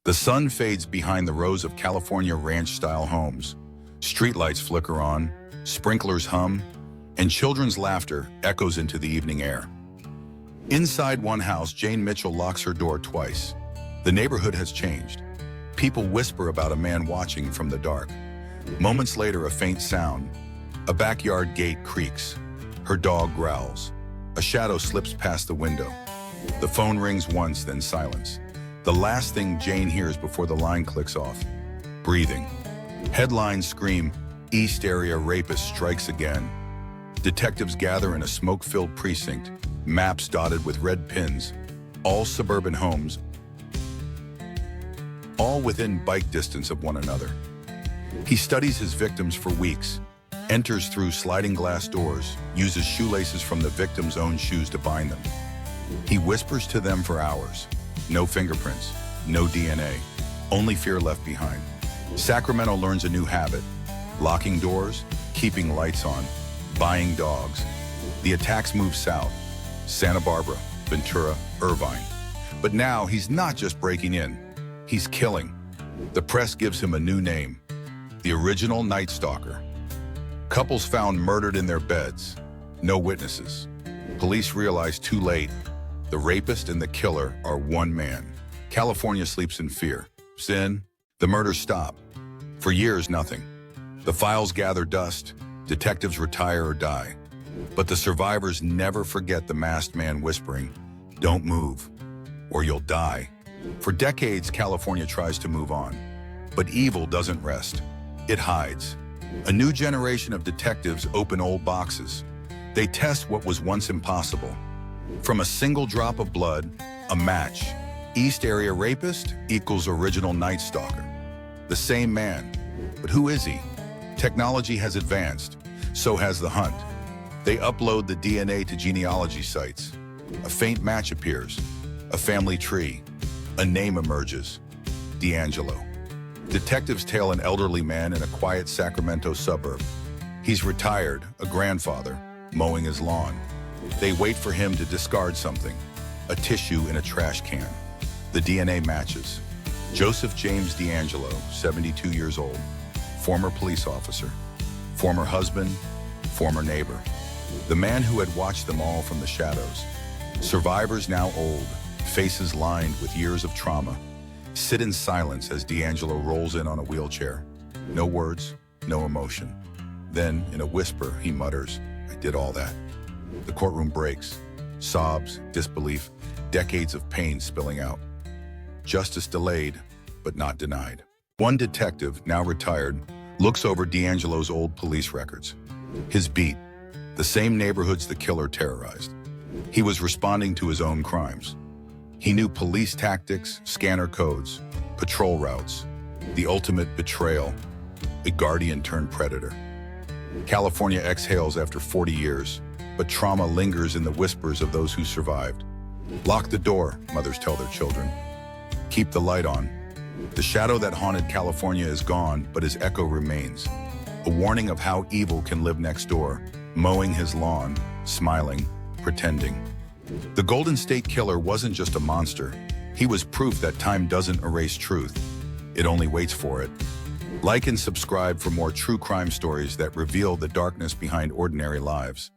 The sun fades behind the rows of California ranch-style homes. Streetlights flicker on, sprinklers hum, and children's laughter echoes into the evening air. Inside one house, Jane Mitchell locks her door twice. The neighborhood has changed. People whisper about a man watching from the dark. Moments later, a faint sound. A backyard gate creaks. Her dog growls. A shadow slips past the window. The phone rings once, then silence. The last thing Jane hears before the line clicks off. Breathing. Headlines scream, "East Area Rapist Strikes Again." Detectives gather in a smoke-filled precinct, maps dotted with red pins. All suburban homes, all within bike distance of one another. He studies his victims for weeks, enters through sliding glass doors, uses shoelaces from the victim's own shoes to bind them. He whispers to them for hours. No fingerprints, no DNA, only fear left behind. Sacramento learns a new habit: locking doors, keeping lights on, buying dogs. The attacks move south: Santa Barbara, Ventura, Irvine. But now he's not just breaking in, he's killing. The press gives him a new name: the original Night Stalker. Couples found murdered in their beds, no witnesses. Police realize too late, the rapist and the killer are one man. California sleeps in fear. Then, the murders stop. For years, nothing. The files gather dust, detectives retire or die. But the survivors never forget the masked man whispering, "Don't move, or you'll die." For decades, California tries to move on. But evil doesn't rest. It hides. A new generation of detectives open old boxes. They test what was once impossible. From a single drop of blood, a match. East Area Rapist equals original Night Stalker. The same man. But who is he? Technology has advanced. So has the hunt. They upload the DNA to genealogy sites. A faint match appears. A family tree. A name emerges: D'Angelo. Detectives tail an elderly man in a quiet Sacramento suburb. He's retired, a grandfather, mowing his lawn. They wait for him to discard something: a tissue in a trash can. The DNA matches. Joseph James D'Angelo, 72 years old, former police officer, former husband, former neighbor. The man who had watched them all from the shadows. Survivors now old, faces lined with years of trauma, sit in silence as D'Angelo rolls in on a wheelchair. No words, no emotion. Then, in a whisper, he mutters, "I did all that." The courtroom breaks. Sobs, disbelief, decades of pain spilling out. Justice delayed, but not denied. One detective, now retired, looks over D'Angelo's old police records. His beat, the same neighborhoods the killer terrorized. He was responding to his own crimes. He knew police tactics, scanner codes, patrol routes, the ultimate betrayal, a guardian turned predator. California exhales after 40 years, but trauma lingers in the whispers of those who survived. Lock the door, mothers tell their children. Keep the light on. The shadow that haunted California is gone, but his echo remains. A warning of how evil can live next door, mowing his lawn, smiling, pretending. The Golden State Killer wasn't just a monster. He was proof that time doesn't erase truth. It only waits for it. Like and subscribe for more true crime stories that reveal the darkness behind ordinary lives.